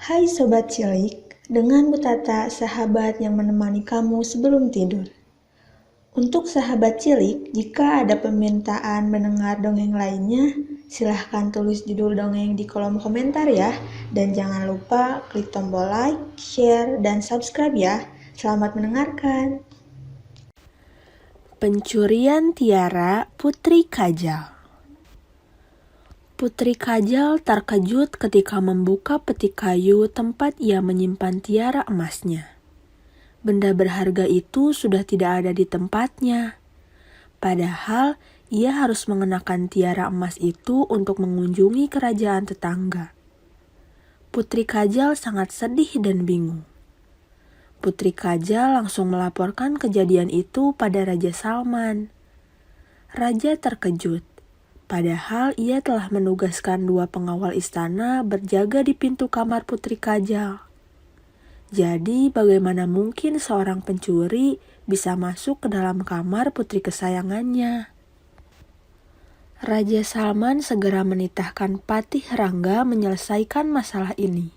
Hai Sobat Cilik, dengan Bu Tata, sahabat yang menemani kamu sebelum tidur. Untuk sahabat cilik, jika ada permintaan mendengar dongeng lainnya, silahkan tulis judul dongeng di kolom komentar ya. Dan jangan lupa klik tombol like, share, dan subscribe ya. Selamat mendengarkan. Pencurian Tiara Putri Kajal. Putri Kajal terkejut ketika membuka peti kayu tempat ia menyimpan tiara emasnya. Benda berharga itu sudah tidak ada di tempatnya. Padahal ia harus mengenakan tiara emas itu untuk mengunjungi kerajaan tetangga. Putri Kajal sangat sedih dan bingung. Putri Kajal langsung melaporkan kejadian itu pada Raja Salman. Raja terkejut, padahal ia telah menugaskan 2 pengawal istana berjaga di pintu kamar Putri Kajal. Jadi bagaimana mungkin seorang pencuri bisa masuk ke dalam kamar putri kesayangannya? Raja Salman segera menitahkan Patih Rangga menyelesaikan masalah ini.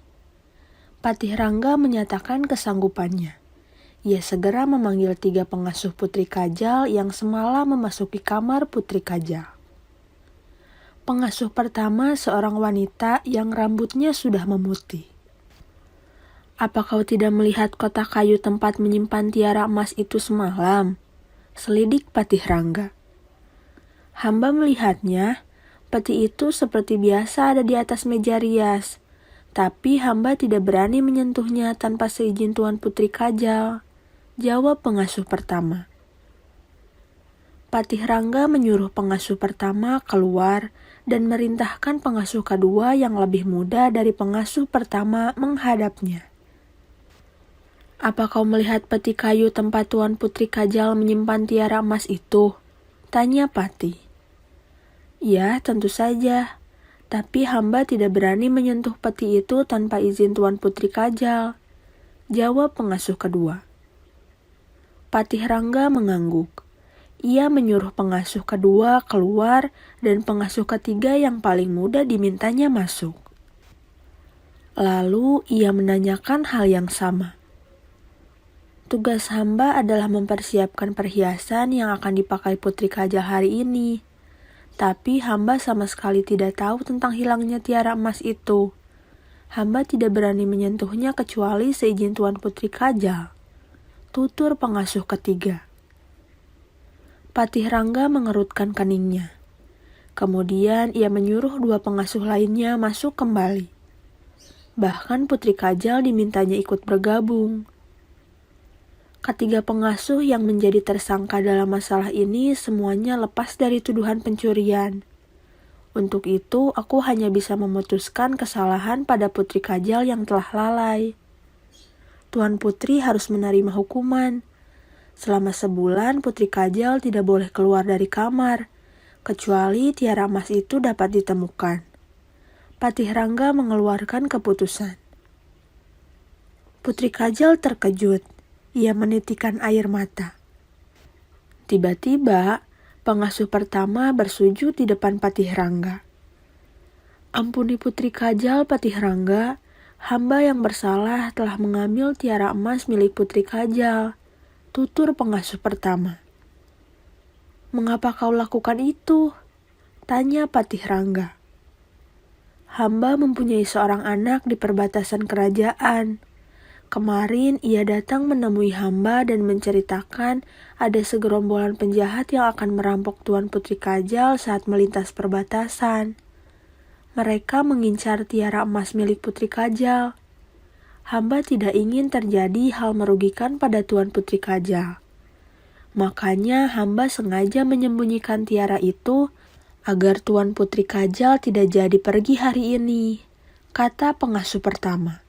Patih Rangga menyatakan kesanggupannya. Ia segera memanggil 3 pengasuh Putri Kajal yang semalam memasuki kamar Putri Kajal. Pengasuh pertama seorang wanita yang rambutnya sudah memutih. "Apa kau tidak melihat kotak kayu tempat menyimpan tiara emas itu semalam?" selidik Patih Rangga. "Hamba melihatnya, peti itu seperti biasa ada di atas meja rias. Tapi hamba tidak berani menyentuhnya tanpa seizin Tuan Putri Kajal," jawab pengasuh pertama. Patih Rangga menyuruh pengasuh pertama keluar dan merintahkan pengasuh kedua yang lebih muda dari pengasuh pertama menghadapnya. "Apa kau melihat peti kayu tempat Tuan Putri Kajal menyimpan tiara emas itu?" tanya Patih. "Ya, tentu saja. Tapi hamba tidak berani menyentuh peti itu tanpa izin Tuan Putri Kajal," jawab pengasuh kedua. Patih Rangga mengangguk. Ia menyuruh pengasuh kedua keluar dan pengasuh ketiga yang paling muda dimintanya masuk. Lalu ia menanyakan hal yang sama. "Tugas hamba adalah mempersiapkan perhiasan yang akan dipakai Putri Kajal hari ini. Tapi hamba sama sekali tidak tahu tentang hilangnya tiara emas itu. Hamba tidak berani menyentuhnya kecuali seizin Tuan Putri Kajal," tutur pengasuh ketiga. Patih Rangga mengerutkan keningnya. Kemudian ia menyuruh 2 pengasuh lainnya masuk kembali. Bahkan Putri Kajal dimintanya ikut bergabung. Ketiga pengasuh yang menjadi tersangka dalam masalah ini semuanya lepas dari tuduhan pencurian. Untuk itu, aku hanya bisa memutuskan kesalahan pada Putri Kajal yang telah lalai. Tuan Putri harus menerima hukuman. Selama sebulan, Putri Kajal tidak boleh keluar dari kamar, kecuali tiara emas itu dapat ditemukan. Patih Rangga mengeluarkan keputusan. Putri Kajal terkejut. Ia menitikkan air mata. Tiba-tiba, pengasuh pertama bersujud di depan Patih Rangga. "Ampuni Putri Kajal, Patih Rangga. Hamba yang bersalah telah mengambil tiara emas milik Putri Kajal," tutur pengasuh pertama. "Mengapa kau lakukan itu?" tanya Patih Rangga. "Hamba mempunyai seorang anak di perbatasan kerajaan. Kemarin ia datang menemui hamba dan menceritakan ada segerombolan penjahat yang akan merampok Tuan Putri Kajal saat melintas perbatasan. Mereka mengincar tiara emas milik Putri Kajal. Hamba tidak ingin terjadi hal merugikan pada Tuan Putri Kajal. Makanya hamba sengaja menyembunyikan tiara itu agar Tuan Putri Kajal tidak jadi pergi hari ini," kata pengasuh pertama.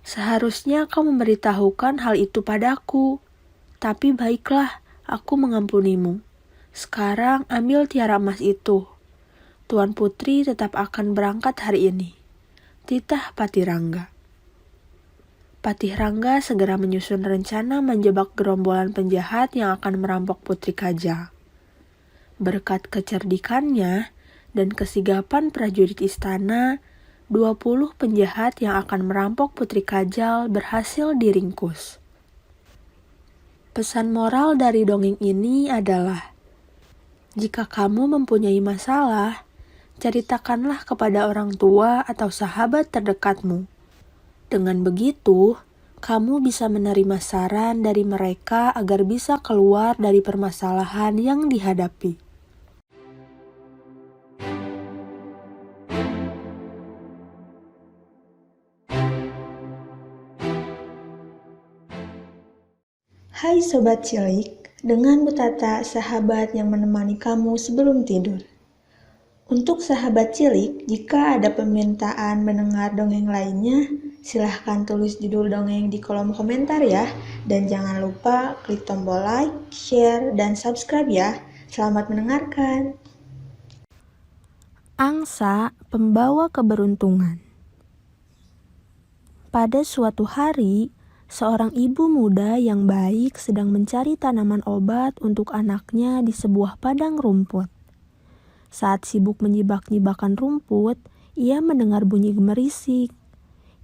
"Seharusnya kau memberitahukan hal itu padaku. Tapi baiklah, aku mengampunimu. Sekarang ambil tiara emas itu. Tuan Putri tetap akan berangkat hari ini," titah Patih Rangga. Patih Rangga segera menyusun rencana menjebak gerombolan penjahat yang akan merampok Putri Kajal. Berkat kecerdikannya dan kesigapan prajurit istana, 20 penjahat yang akan merampok Putri Kajal berhasil diringkus. Pesan moral dari dongeng ini adalah, jika kamu mempunyai masalah, ceritakanlah kepada orang tua atau sahabat terdekatmu. Dengan begitu, kamu bisa menerima saran dari mereka agar bisa keluar dari permasalahan yang dihadapi. Hai Sobat Cilik, dengan Bu Tata, sahabat yang menemani kamu sebelum tidur. Untuk sahabat cilik, jika ada permintaan mendengar dongeng lainnya, silahkan tulis judul dongeng di kolom komentar ya. Dan jangan lupa klik tombol like, share, dan subscribe ya. Selamat mendengarkan. Angsa, pembawa keberuntungan. Pada suatu hari, seorang ibu muda yang baik sedang mencari tanaman obat untuk anaknya di sebuah padang rumput. Saat sibuk menyibak-nyibakan rumput, ia mendengar bunyi gemerisik.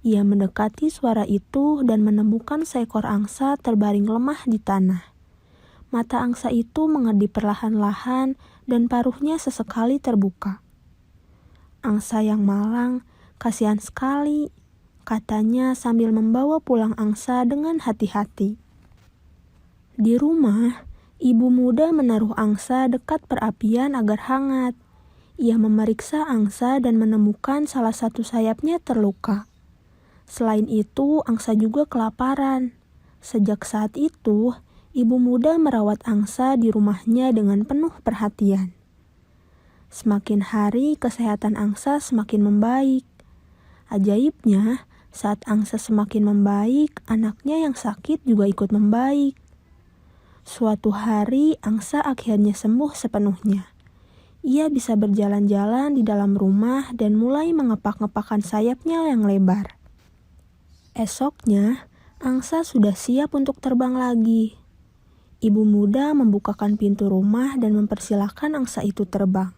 Ia mendekati suara itu dan menemukan seekor angsa terbaring lemah di tanah. Mata angsa itu mengedip perlahan-lahan dan paruhnya sesekali terbuka. Angsa yang malang, kasihan sekali, katanya sambil membawa pulang angsa dengan hati-hati. Di rumah, ibu muda menaruh angsa dekat perapian agar hangat. Ia memeriksa angsa dan menemukan salah satu sayapnya terluka. Selain itu, angsa juga kelaparan. Sejak saat itu, ibu muda merawat angsa di rumahnya dengan penuh perhatian. Semakin hari, kesehatan angsa semakin membaik. Ajaibnya, saat angsa semakin membaik, anaknya yang sakit juga ikut membaik. Suatu hari, angsa akhirnya sembuh sepenuhnya. Ia bisa berjalan-jalan di dalam rumah dan mulai mengepak-ngepakkan sayapnya yang lebar. Esoknya, angsa sudah siap untuk terbang lagi. Ibu muda membukakan pintu rumah dan mempersilahkan angsa itu terbang.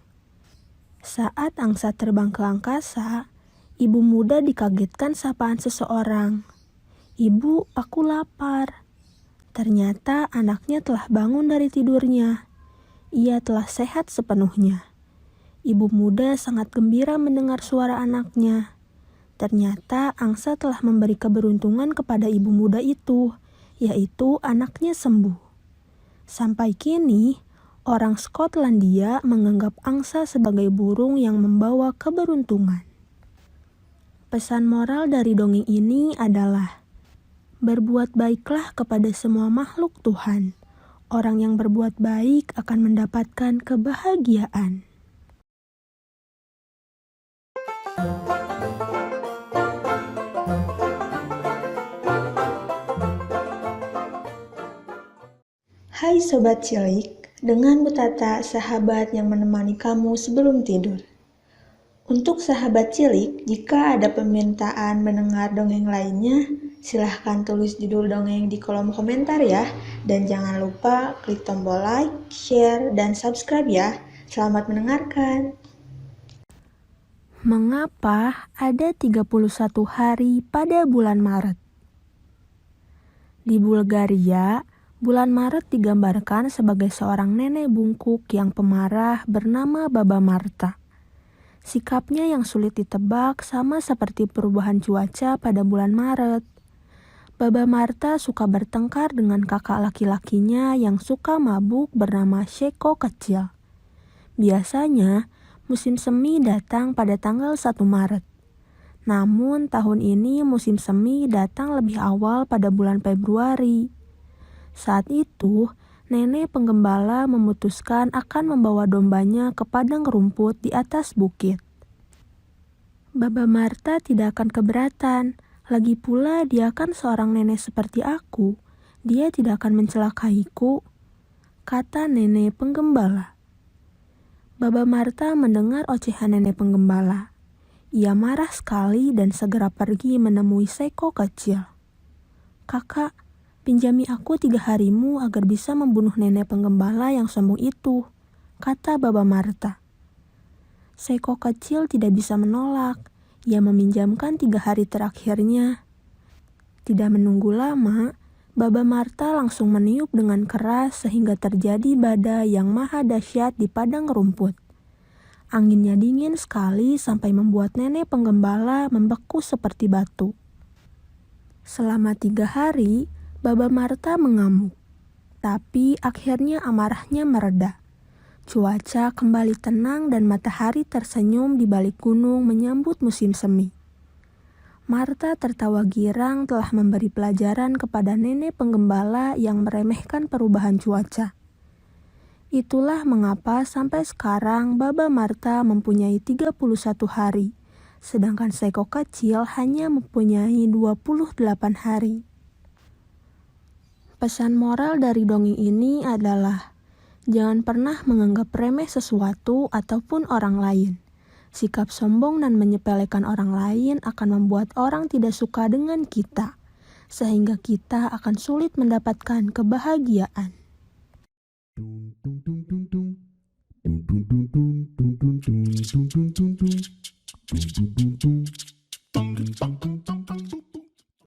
Saat angsa terbang ke angkasa, ibu muda dikagetkan sapaan seseorang. "Ibu, aku lapar." Ternyata anaknya telah bangun dari tidurnya. Ia telah sehat sepenuhnya. Ibu muda sangat gembira mendengar suara anaknya. Ternyata angsa telah memberi keberuntungan kepada ibu muda itu, yaitu anaknya sembuh. Sampai kini, orang Skotlandia menganggap angsa sebagai burung yang membawa keberuntungan. Pesan moral dari dongeng ini adalah, berbuat baiklah kepada semua makhluk Tuhan. Orang yang berbuat baik akan mendapatkan kebahagiaan. Hai Sobat Cilik, dengan Bu Tata, sahabat yang menemani kamu sebelum tidur. Untuk sahabat cilik, jika ada permintaan mendengar dongeng lainnya, silahkan tulis judul dongeng di kolom komentar ya. Dan jangan lupa klik tombol like, share, dan subscribe ya. Selamat mendengarkan. Mengapa ada 31 hari pada bulan Maret? Di Bulgaria, bulan Maret digambarkan sebagai seorang nenek bungkuk yang pemarah bernama Baba Marta. Sikapnya yang sulit ditebak sama seperti perubahan cuaca pada bulan Maret. Baba Marta suka bertengkar dengan kakak laki-lakinya yang suka mabuk bernama Sheko kecil. Biasanya, musim semi datang pada tanggal 1 Maret. Namun tahun ini musim semi datang lebih awal pada bulan Februari. Saat itu, nenek penggembala memutuskan akan membawa dombanya ke padang rumput di atas bukit. Baba Marta tidak akan keberatan, lagi pula dia kan seorang nenek seperti aku, dia tidak akan mencelakaiku, kata nenek penggembala. Baba Marta mendengar ocehan nenek penggembala. Ia marah sekali dan segera pergi menemui Sheko kecil. "Kakak, pinjami aku 3 harimu agar bisa membunuh nenek penggembala yang sombong itu," kata Baba Marta. Sheko kecil tidak bisa menolak. Ia meminjamkan 3 hari terakhirnya. Tidak menunggu lama, Baba Marta langsung meniup dengan keras sehingga terjadi badai yang maha dahsyat di padang rumput. Anginnya dingin sekali sampai membuat nenek penggembala membeku seperti batu. Selama 3 hari, Baba Marta mengamuk. Tapi akhirnya amarahnya mereda. Cuaca kembali tenang dan matahari tersenyum di balik gunung menyambut musim semi. Marta tertawa girang telah memberi pelajaran kepada nenek penggembala yang meremehkan perubahan cuaca. Itulah mengapa sampai sekarang Baba Marta mempunyai 31 hari, sedangkan Seko kecil hanya mempunyai 28 hari. Pesan moral dari dongeng ini adalah, jangan pernah menganggap remeh sesuatu ataupun orang lain. Sikap sombong dan menyepelekan orang lain akan membuat orang tidak suka dengan kita, sehingga kita akan sulit mendapatkan kebahagiaan.